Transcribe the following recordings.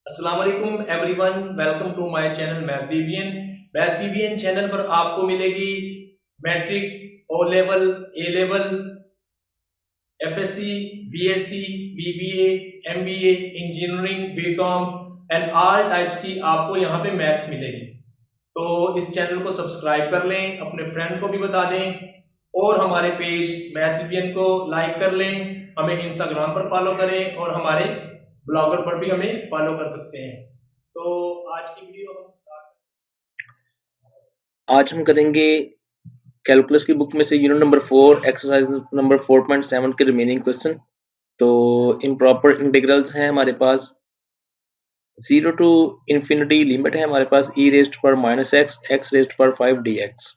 अस्सलाम वालेकुम everyone, welcome to my channel math channel पर आपको मिलेगी matric, O level, A level, FSc, BSc, BBA, MBA, engineering, BCom and all types की आपको यहाँ पे मैथ मिलेगी। तो इस चैनल को सब्सक्राइब कर लें, अपने फ्रेंड को भी बता दें और हमारे पेज मैथ को लाइक कर लें। हमें इंस्टाग्राम पर फॉलो करें और हमारे ब्लॉगर पर भी हमें फॉलो कर सकते हैं। तो आज की वीडियो हम स्टार्ट। आज हम करेंगे कैलकुलस की बुक में से यूनिट नंबर 4 एक्सरसाइज नंबर 4.7 के रिमेनिंग क्वेश्चन। तो इम्प्रॉपर इंटीग्रल्स हैं हमारे पास, 0 टू इन्फिनिटी लिमिट है हमारे पास e रेज्ड पर माइनस x रेज्ड पर 5 dx।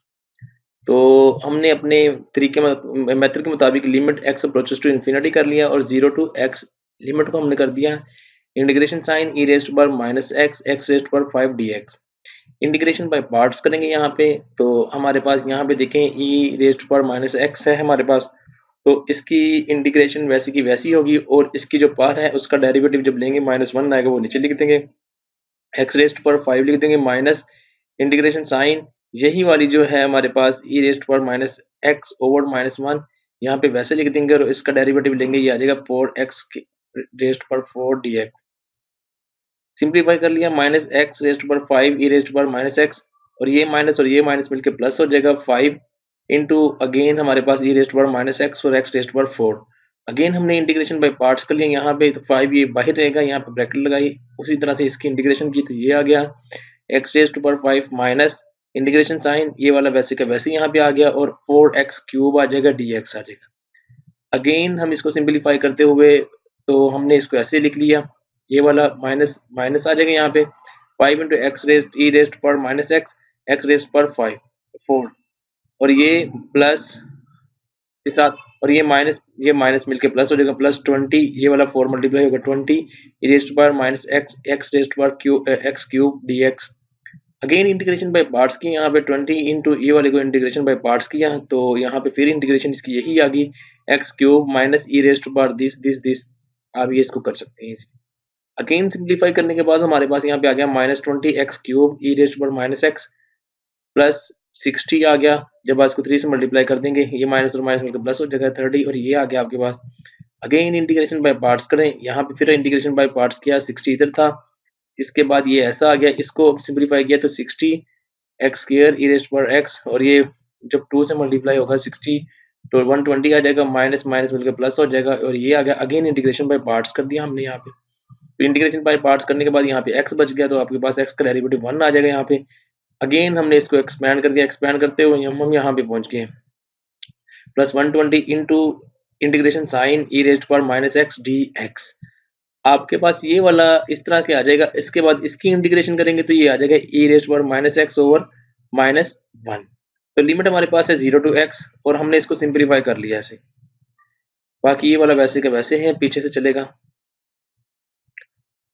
तो हमने अपने तरीके मेथड के मुताबिक limit x approaches to infinity कर लिया और 0 टू x लिमिट को हमने कर दिया इंटीग्रेशन साइन e रेज्ड पर माइनस x रेज्ड पर 5 dx। इंटीग्रेशन बाय पार्ट्स करेंगे यहाँ पे। तो हमारे पास यहाँ पे देखें e रेज्ड पर माइनस एक्स है हमारे पास, तो इसकी इंटीग्रेशन वैसी की वैसी होगी और इसकी जो पार है उसका डेरिवेटिव जब लेंगे -1 आएगा वो नीचे लिख देंगे, एक्स रेज्ड पर 5 लिख देंगे माइनस इंटीग्रेशन साइन यही वाली जो है हमारे पास e रेज्ड पर माइनस एक्स ओवर -1 यहाँ पे वैसे लिख देंगे और इसका डेरिवेटिव लेंगे, ये आ जाएगा 4x रेज्ड पर 4 dx। सिंप्लीफाई कर लिया, माइनस एक्स रेज्ड पर 5 ई रेज्ड पर माइनस एक्स और ये माइनस मिलके प्लस हो जाएगा 5 इंटू अगेन हमारे पास ई रेज्ड पर माइनस एक्स और एक्स रेज्ड पर 4। अगेन हमने इंटीग्रेशन बाय पार्ट्स कर लिया यहाँ पे, तो 5 ये बाहर रहेगा, यहाँ पे ब्रैकेट लगाई, उसी तरह से इसकी इंटीग्रेशन की तो ये आ गया एक्स रेज्ड पर 5 माइनस इंटीग्रेशन साइन ये वाला वैसे का वैसे यहाँ पे आ गया और 4x क्यूब आ जाएगा dx आ जाएगा। अगेन हम इसको सिंप्लीफाई करते हुए तो हमने इसको ऐसे लिख लिया, ये वाला माइनस माइनस आ जाएगा यहाँ पे 5 इंटू एक्स रेस्ट ई रेस्ट पर माइनस एक्स रेस्ट पर 5 4 और ये प्लस के साथ और ये माइनस मिलके प्लस हो जाएगा +20, ये वाला 4 मल्टीप्लाई होगा 20 ई रेस्ट पर माइनस एक्स रेस्ट पर x cube dx। Again integration by parts की, यहाँ पे 20 इंटू ये वाले को इंटीग्रेशन बाय पार्ट्स किया तो यहाँ पे फिर इंटीग्रेशन इसकी यही आ गई एक्स क्यूब माइनस ई रेस्ट पर दिस आप ये इसको कर सकते हैं। अगेन सिंप्लीफाई करने के बाद हमारे पास यहाँ पे आ गया -20 एक्स क्यूब ई रेस्ट पर माइनस एक्स प्लस 60 आ गया, जब आप इसको 3 से मल्टीप्लाई कर देंगे ये माइनस और माइनस मिलकर प्लस हो जाएगा 30 और ये आ गया आपके पास। अगेन इंटीग्रेशन बाय पार्ट्स करें, यहाँ पे फिर इंटीग्रेशन बाय पार्ट्स किया, 60 इधर था, इसके बाद ये ऐसा आ गया, इसको सिंप्लीफाई किया तो 60 एक्स स्क्वायर ई रेस्ट पर एक्स और ये जब 2 से मल्टीप्लाई होगा 60 तो 120 आ जाएगा, माइनस माइनस मिलकर प्लस हो जाएगा और ये आ गया। अगेन इंटीग्रेशन बाय पार्ट्स कर दिया हमने यहाँ पे, तो इंटीग्रेशन बाय पार्ट्स करने के बाद यहाँ पे x बच गया, तो आपके पास x का डेरिवेटिव 1 आ जाएगा यहाँ पे। अगेन हमने इसको एक्सपैंड कर दिया, एक्सपैंड करते हुए हम यहाँ पे पहुंच गए +120 इंटू इंटीग्रेशन साइन ई रेज्ड पर माइनस एक्स डी एक्स। आपके पास ये वाला इस तरह के आ जाएगा, इसके बाद इसकी इंटीग्रेशन करेंगे तो ये आ जाएगा ई रेज्ड पर माइनस एक्स ओवर -1। तो लिमिट हमारे पास है 0 टू x और हमने इसको सिंप्लीफाई कर लिया ऐसे, बाकी ये वाला वैसे का वैसे है पीछे से चलेगा।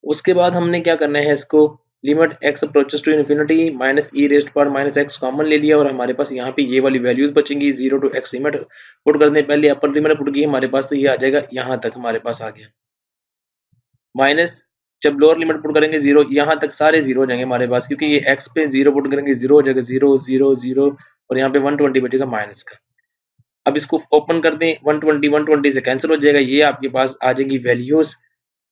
उसके बाद हमने क्या करना है, इसको limit x approaches to infinity minus E raised पर माइनस एक्स कॉमन ले लिया और हमारे पास यहाँ पे ये वाली वैल्यूज बचेंगी। 0 टू x लिमिट पुट करने पहले अपर लिमिट पुट की हमारे पास, तो ये आ जाएगा यहाँ तक हमारे पास आ गया, माइनस जब लोअर लिमिट पुट करेंगे 0 यहाँ तक सारे 0 हो जाएंगे हमारे पास, क्योंकि ये x पे 0 पुट करेंगे 0 हो जाएगा, 0 0 0 और यहाँ पे 120 बचेगा माइनस का। अब इसको ओपन कर दें, 120 से कैंसिल हो जाएगा, ये आपके पास आ जाएगी वैल्यूज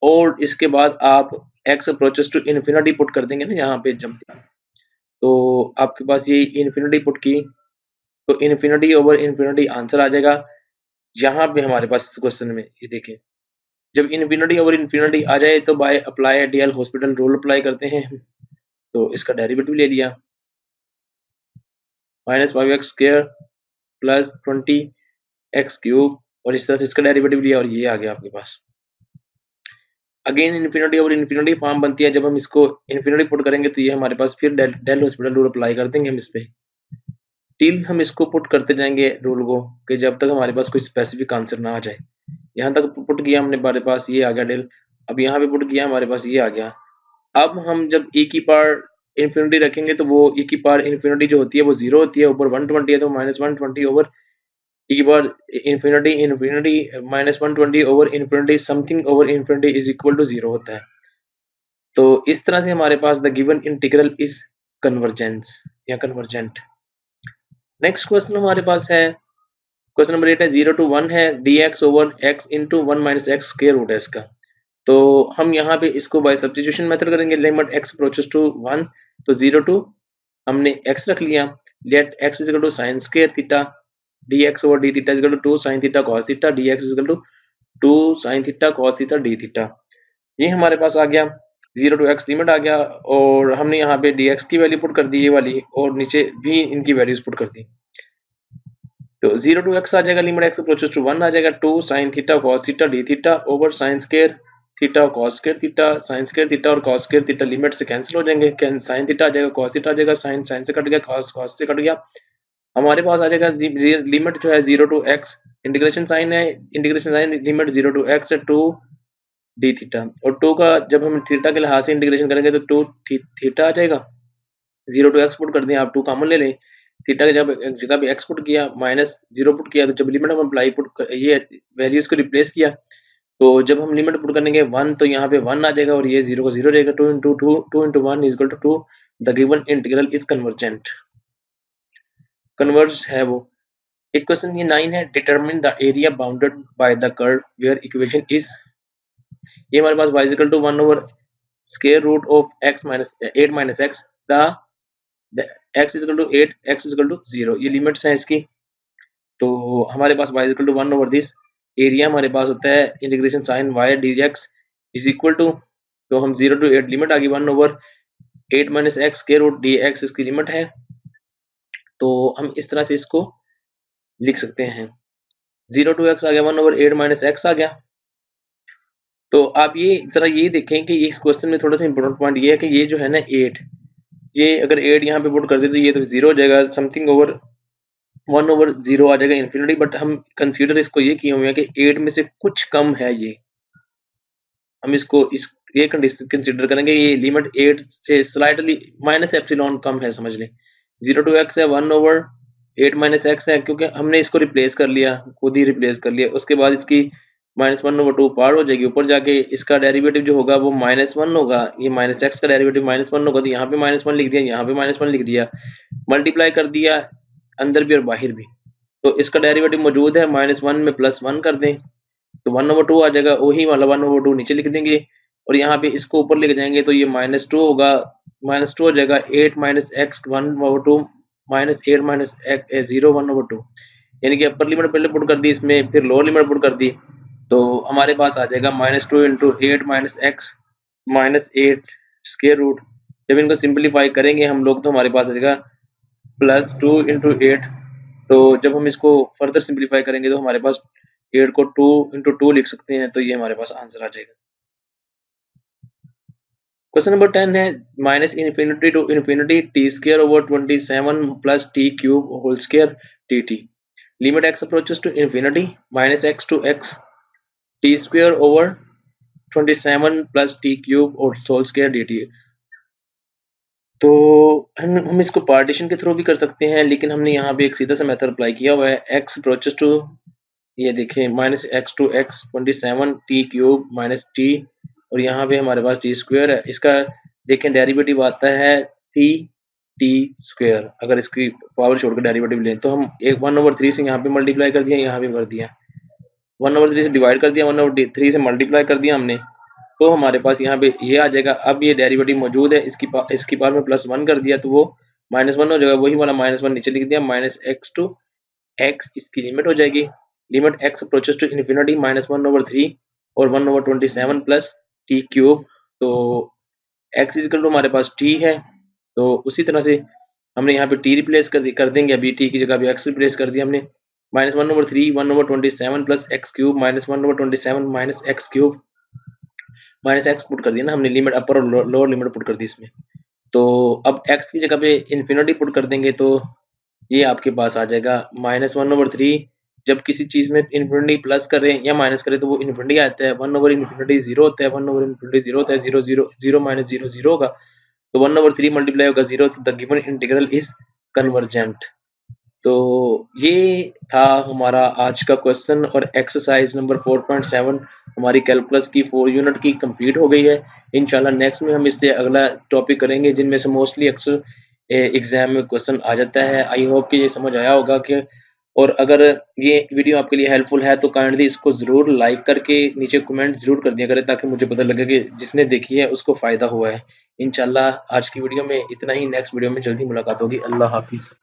और इसके बाद आप x approaches to infinity put कर देंगे ना यहाँ पे जब, तो आपके पास ये इन्फिनिटी पुट की तो इन्फिनिटी ओवर इन्फिनिटी आंसर आ जाएगा। यहाँ पे हमारे पास क्वेश्चन में ये देखें, जब इन्फिनिटी ओवर इन्फिनिटी आ जाए तो bye apply DL hospital rule apply करते हैं, तो इसका डेरिवेटिव ले लिया -5x square plus 20x cube और इस तरह से इसका डेरिवेटिव लिया और ये आ गया आपके पास। Again infinity over infinity form बनती है, जब हम इसको इन्फिनिटी पुट करेंगे तो ये हमारे पास फिर डेल हॉस्पिटल रूल अप्लाई कर देंगे हम इस पे, टिल हम इसको पुट करते जाएंगे रूल को कि जब तक हमारे पास कोई स्पेसिफिक आंसर ना आ जाए। यहाँ तक पुट किया हमने, हमारे पास ये आ गया डेल, अब यहाँ पे पुट किया हमारे पास ये आ गया। अब हम जब e की पावर इन्फिनिटी रखेंगे तो वो e की पावर इन्फिनिटी जो होती है वो 0 होती है, ऊपर 120 है तो -120 ओवर e की power infinity infinity -120 over infinity something over infinity is equal to 0 होता है। तो इस तरह से हमारे पास the given integral is convergence या कन्वर्जेंट। नेक्स्ट क्वेश्चन हमारे पास है क्वेश्चन नंबर 8 है 0 to 1 है dx over x into 1 minus x square root है इसका। तो हम यहाँ पे इसको बाय सब्स्टिट्यूशन मेथड करेंगे। लिमिट x अप्रोचेस टू 1, तो 0 टू हमने x रख लिया, let x is equal to sine square theta dx over d theta is equal to 2 sin theta cos theta dx is equal to 2 sin theta cos theta d theta. ये हमारे पास आ गया 0 to x limit आ गया, और हमने यहाँ पे dx की value put कर दी ये वाली, और नीचे भी इनकी वैल्यूज पुट कर दी। तो 0 टू x आ जाएगा, लिमिट x अप्रोचेस टू 1 आ जाएगा 2 sin theta cos theta d theta over sin square theta cos square theta sin square theta और cos स्क्वायर थीटा लिमिट से कैंसिल हो जाएंगे, sin थीटा आ जाएगा cos theta आ जाएगा, sin से cut गया, cos से कट गया। हमारे पास आ जाएगा लिमिट जो है 0 टू x, इंटीग्रेशन साइन है, integration sign limit 0 to x है 2 d थीटा, और 2 का जब हम थीटा के लिहाज से इंटीग्रेशन करेंगे तो 2 थीटा आ जाएगा। 0 टू x पुट कर दें, आप 2 कॉमन ले लें, थीटा के जब जगह पे x पुट किया माइनस 0 पुट किया, तो जब लिमिट हम अप्लाई पुट ये वैल्यूज को रिप्लेस किया, तो जब हम लिमिट पुट करेंगे 1 तो यहाँ पे 1 आ जाएगा और ये 0 को 0 रहेगा। 2 into 1 is equal to 2। The given integral is convergent, converge है वो। एक क्वेश्चन ये 9 है, determine the area bounded by the curve where equation is, ये हमारे पास y is equal to 1 over square root of x minus 8 minus x, the x is equal to 8, x is equal to 0, ये limits हैं इसकी। तो हमारे पास y is equal to 1 over this area हमारे पास होता है integration sign y dx is equal to, तो हम 0 टू 8 लिमिट आ गई 1 over 8 minus x square root dx इसकी लिमिट है। तो हम इस तरह से इसको लिख सकते हैं, 0 टू x आ गया 1 ओवर 8 माइनस एक्स आ गया। तो आप ये जरा ये देखें कि इस क्वेश्चन में थोड़ा सा इंपॉर्टेंट पॉइंट ये है कि ये जो है ना 8, ये अगर 8 यहाँ पे पुट कर दे तो ये तो 0 हो जाएगा, समथिंग ओवर 1 ओवर 0 आ जाएगा इन्फिनिटी, बट हम कंसीडर इसको ये किए हुए हैं कि 8 में से कुछ कम है, ये हम इसको इस ये कंडीशन कंसीडर करेंगे, ये लिमिट 8 से स्लाइटली माइनस एप्सिलॉन कम है, समझ लें। 0 टू x है 1 ओवर 8 माइनस एक्स है, क्योंकि हमने इसको रिप्लेस कर लिया, खुद ही रिप्लेस कर लिया। उसके बाद इसकी -1 ओवर 2 पार हो जाएगी, ऊपर जाके इसका डेरिवेटिव जो होगा वो -1 होगा, ये माइनस एक्स का डेरिवेटिव -1 होगा, तो यहाँ पे -1 लिख दिया, यहाँ पे -1 लिख दिया, मल्टीप्लाई कर दिया अंदर भी और बाहर भी, तो इसका डेरिवेटिव मौजूद है, -1 में +1 कर दें तो 1 ओवर 2 आ जाएगा, वही वाला 1 ओवर 2 नीचे लिख देंगे और यहाँ पे इसको ऊपर लेके जाएंगे तो ये -2 होगा, -2 हो जाएगा 8 minus x 1 over 2 -8 minus 0 1 over 2, यानी कि अपर लिमिट पहले पुट कर दी इसमें, फिर लोअर लिमिट पुट कर दी, तो हमारे पास आ जाएगा -2 into 8 minus x -8 square root. जब इनको सिंप्लीफाई करेंगे हम लोग तो हमारे पास आ जाएगा +2 इंटू 8, तो जब हम इसको फर्दर सिंप्लीफाई करेंगे तो हमारे पास 8 को 2 इंटू 2 लिख सकते हैं, तो ये हमारे पास आंसर आ जाएगा। क्वेश्चन नंबर 10 है minus infinity to infinity t square over 27 plus t cube whole square t t, limit x approaches to infinity minus x to x t square over 27 plus t cube और whole square d t. तो हम इसको partition के through भी कर सकते हैं, लेकिन हमने यहाँ पे एक सीधा सा मेथड अप्लाई किया हुआ है, x अप्रोचेस टू, ये देखें minus x to x 27 t cube minus t, और यहाँ पे हमारे पास टी स्क्वायर है, इसका देखें डेरिवेटिव आता है टी टी स्क्वायर, अगर इसकी पावर छोड़कर डेरिवेटिव लें तो हम एक 1/3 से यहाँ पे मल्टीप्लाई कर दिया, यहाँ पे कर दिया 1/3 से डिवाइड कर दिया, 1/3 से मल्टीप्लाई कर दिया हमने, तो हमारे पास यहाँ पे ये आ जाएगा। अब ये डेरिवेटिव मौजूद है, इसकी पावर में +1 कर दिया तो वो -1 हो जाएगा, वही वाला -1 नीचे लिख दिया, माइनस एक्स टू एक्स इसकी लिमिट हो जाएगी, limit x approaches to infinity -1/3 और 1/27 प्लस टी क्यूब, तो x इक्वल टू हमारे पास t है, तो उसी तरह से हमने यहाँ पे t रिप्लेस कर देंगे, अभी t की जगह भी x रिप्लेस कर दिया हमने, -1/3 1/27 plus x cube -1/27 minus x cube minus x put कर दिया ना हमने, लिमिट अपर और लोअर लिमिट पुट कर दी इसमें। तो अब x की जगह पे इन्फिनिटी पुट कर देंगे तो ये आपके पास आ जाएगा -1/3, जब किसी चीज में इन्फिनिटी प्लस करें या माइनस करें तो वो इन्फिनिटी आता है, 1/इन्फिनिटी 0 होता है, 1/इन्फिनिटी 0 होता है, 0 0 0 माइनस 0 0 होगा, तो 1/3 मल्टीप्लाई होगा 0, तो the given integral is convergent. तो ये था हमारा आज का क्वेश्चन और एक्सरसाइज नंबर 4.7 हमारी कैलकुलस की 4 यूनिट की कंप्लीट हो गई है। इंशाल्लाह नेक्स्ट में हम इससे अगला टॉपिक करेंगे जिनमें से मोस्टली अक्सर एग्जाम में क्वेश्चन आ जाता है। आई होप कि ये समझ आया होगा कि, और अगर ये वीडियो आपके लिए हेल्पफुल है तो काइंडली इसको ज़रूर लाइक करके नीचे कमेंट ज़रूर कर दिया करें ताकि मुझे पता लगे कि जिसने देखी है उसको फ़ायदा हुआ है। इंशाल्लाह आज की वीडियो में इतना ही, नेक्स्ट वीडियो में जल्दी मुलाकात होगी। अल्लाह हाफिज़।